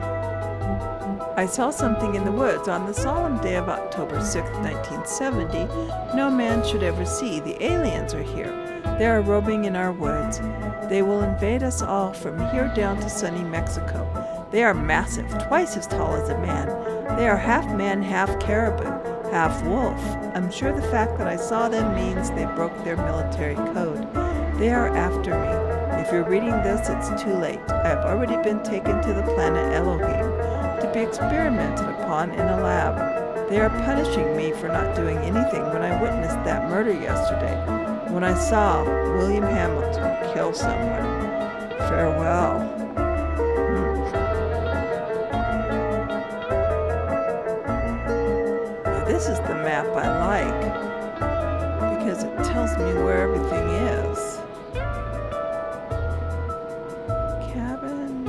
I saw something in the woods on the solemn day of October 6, 1970. No man should ever see. The aliens are here. They are roaming in our woods. They will invade us all from here down to sunny Mexico. They are massive, twice as tall as a man. They are half man, half caribou, half wolf. I'm sure the fact that I saw them means they broke their military code. They are after me. If you're reading this, it's too late. I have already been taken to the planet Elohim to be experimented upon in a lab. They are punishing me for not doing anything when I witnessed that murder yesterday, when I saw William Hamilton kill someone. Farewell. Now, this is the map I like, because it tells me where everything is. Cabin.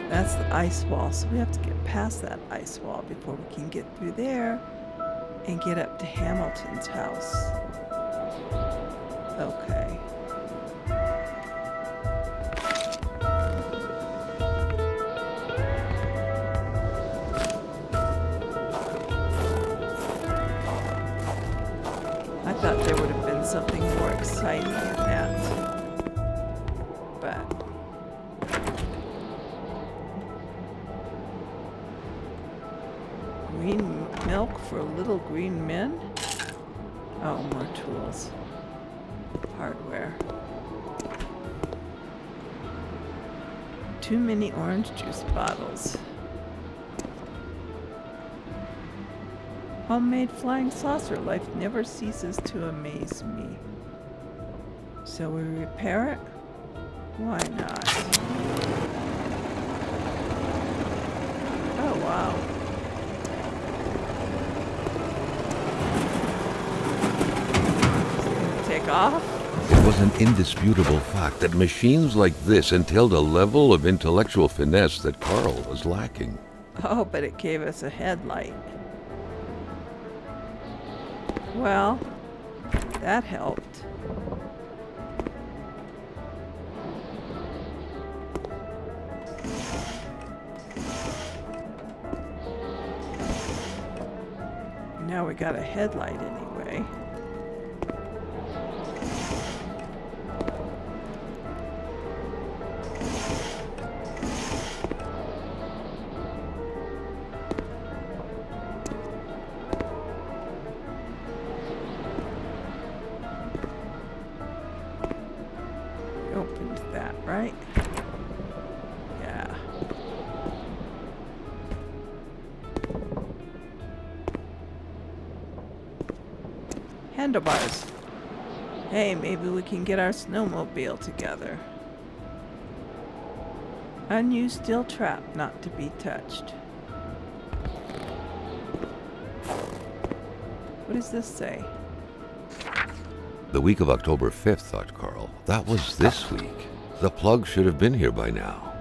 That's the ice wall, so we have to get past that ice wall before we can get through there and get up to Hamilton's house. Okay. I thought there would have been something more exciting in that. But green milk for little green men? Oh, more tools. Hardware. Too many orange juice bottles. Homemade flying saucer. Life never ceases to amaze me. So we repair it? Why not? Oh, wow. Is it gonna take off?
It was an indisputable fact that machines like this entailed a level of intellectual finesse that Carl was lacking.
Oh, but it gave us a headlight. Well, that helped. Now we got a headlight anyway. We opened that, right? Yeah. Handlebars. Hey, maybe we can get our snowmobile together. Unused steel trap, not to be touched. What does this say?
The week of October 5th, thought Carl. That was this week. The plug should have been here by now.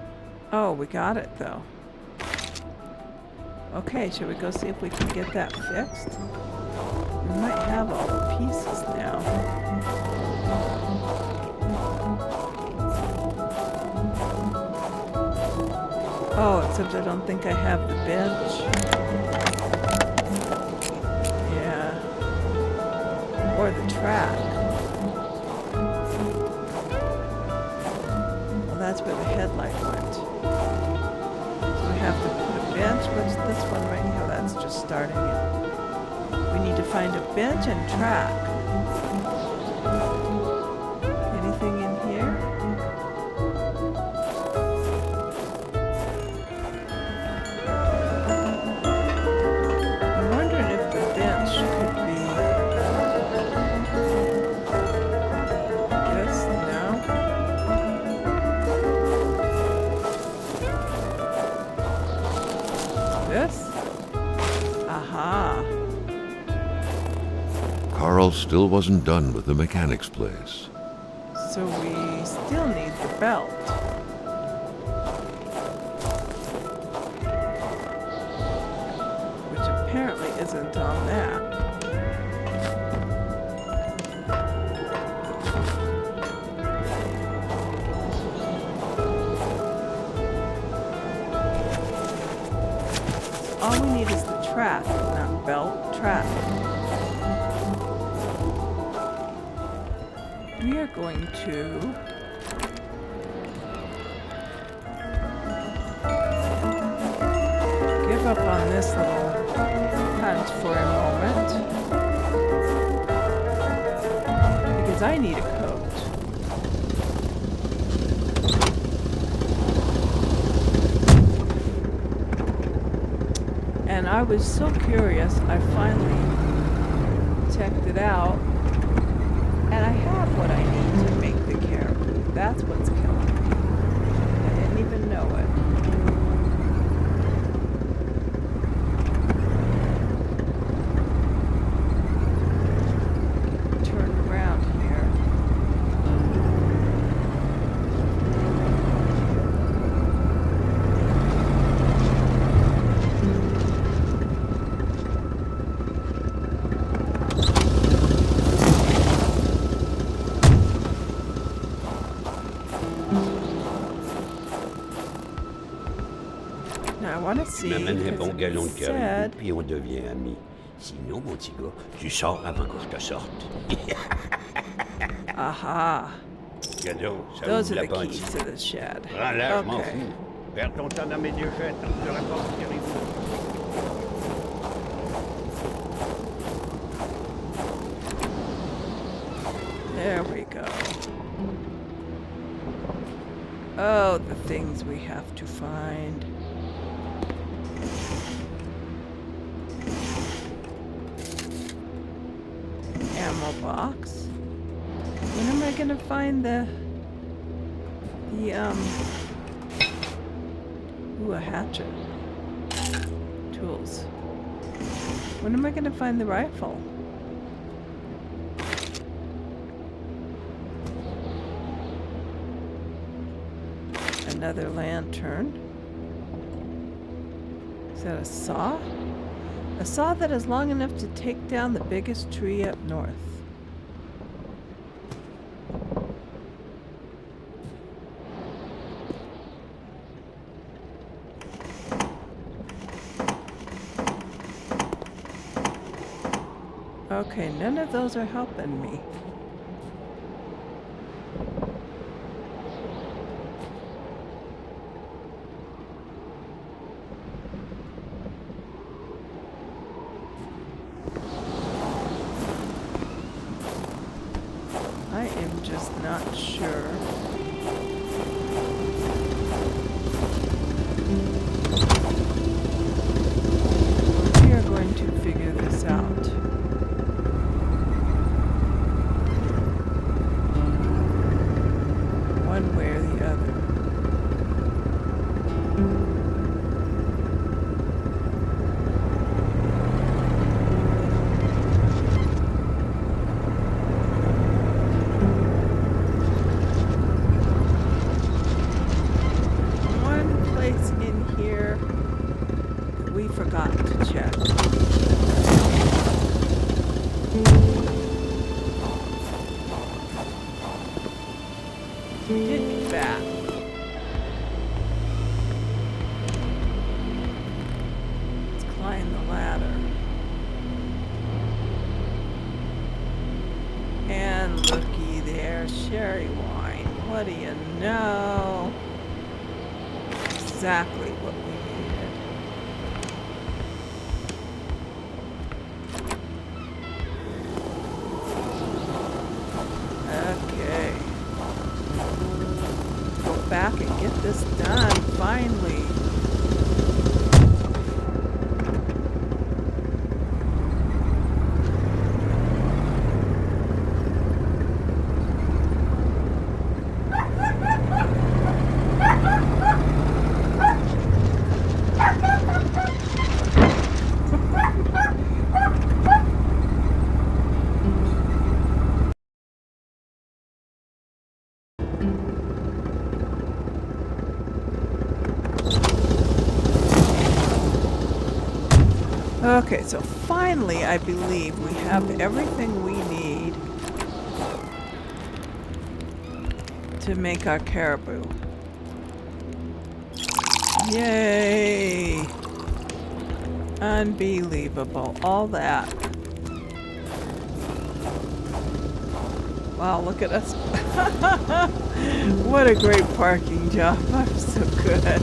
Oh, we got it though. Okay, should we go see if we can get that fixed? We might have all the pieces now. Oh, except I don't think I have the bench. Yeah. Or the track. Well, that's where the headlight went. So we have to put a bench. What's this one right here? That's just starting it. We need to find a bench and track. Anything in here? I'm wondering if the bench could be this? No? This? Aha.
Carl still wasn't done with the mechanic's place.
So we still need the belt. Which apparently isn't on that. All we need is the track, not belt, track. We are going to give up on this little hunt for a moment because I need a coat. And I was so curious, I finally checked it out. And I have what I need to make the caribou. That's what's killing me. I didn't even know it. Turn around here. Now I want to see.
M'amène un bon
because
galon de
it
caribou,
said-
puis on devient amis. Sinon, mon petit gars, tu sors avant que je te sorte.
Aha.
Cadeau, ça
Those
ouvre
are
la
the
porte.
keys to the shed.
Prends-la, je m'en
Okay.
fous. Perds ton temps dans mes deux fêtes, tant que tu rapportes du caribou.
Oh, the things we have to find. Ammo box. When am I gonna find the ooh, a hatchet. Tools. When am I gonna find the rifle? Another lantern. Is that a saw? A saw that is long enough to take down the biggest tree up north. Okay, none of those are helping me. I am just not sure. We are going to figure this out. One way or the other. One place in here that we forgot to check. Did that. Let's climb the ladder. And looky there, sherry wine. What do you know? Exactly what we needed. Okay. Go back and get this done, finally. Okay, so finally, I believe we have everything we need to make our caribou. Yay! Unbelievable, all that. Wow, look at us. What a great parking job. I'm so good.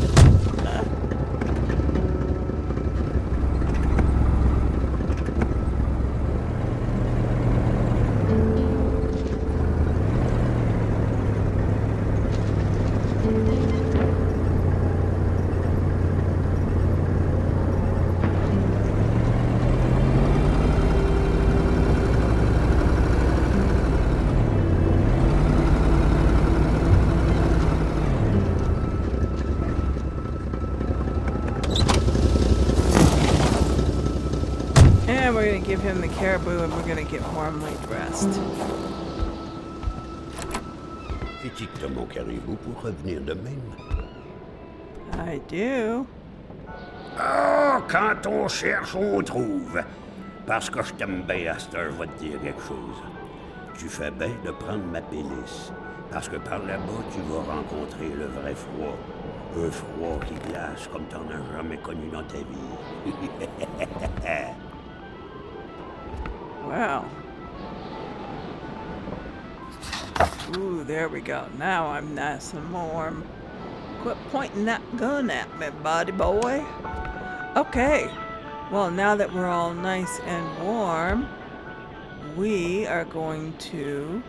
And we're going to give him the caribou and we're going to get warmly dressed.
Fais-tu mon caribou pour revenir de même?
I do.
Ah, quand on cherche, on trouve. Parce que je t'aime bien à cette heure, je vais te dire quelque chose. Tu fais bien de prendre ma pénice. Parce que par là-bas, tu vas rencontrer le vrai froid. Un froid qui glace comme t'en as jamais connu dans ta vie.
Wow. Ooh, there we go. Now I'm nice and warm. Quit pointing that gun at me, buddy boy. Okay. Well, now that we're all nice and warm, we are going to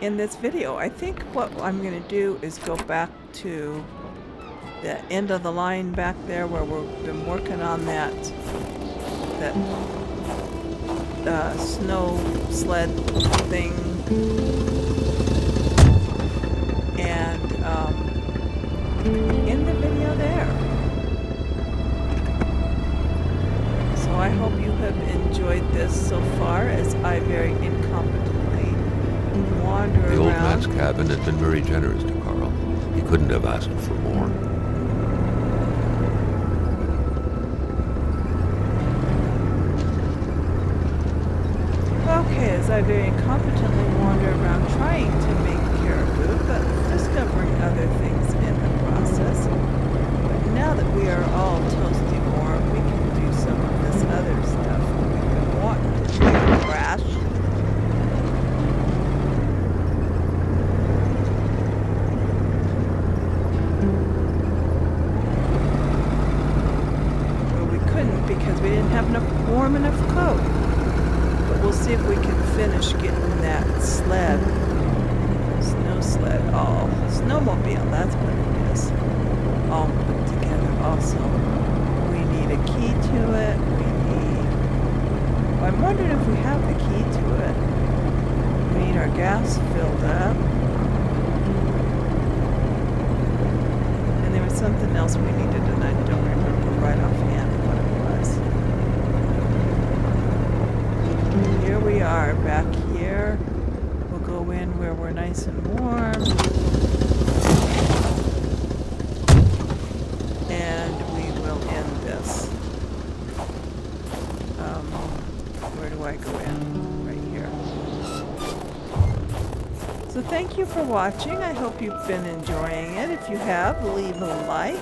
end this video. I think what I'm going to do is go back to the end of the line back there where we've been working on that snow sled thing. And in the video there. So I hope you have enjoyed this so far as I very incompetently wander around.
The old man's cabin had been very generous to Carl. He couldn't have asked for more.
Okay, as I very incompetently wander around trying to make caribou, but discovering other things in the process. But now that we are all toasty warm, we can do some of this other stuff that we've been wanting to do, Crash. Well, we couldn't because we didn't have enough warm enough coat. We'll see if we can finish getting that sled, snow sled, snowmobile, that's what it is, all put together also. We need a key to it, I'm wondering if we have the key to it. We need our gas filled up. And there was something else we needed and I don't remember right offhand what it was. Here we are, back here. We'll go in where we're nice and warm. And we will end this. Where do I go in? Right here. So thank you for watching. I hope you've been enjoying it. If you have, leave a like.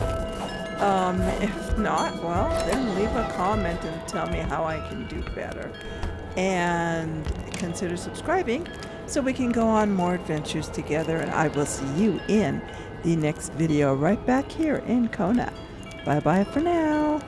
If not, well, then leave a comment and tell me how I can do better. And consider subscribing so we can go on more adventures together, and I will see you in the next video right back here in Kona. Bye bye for now.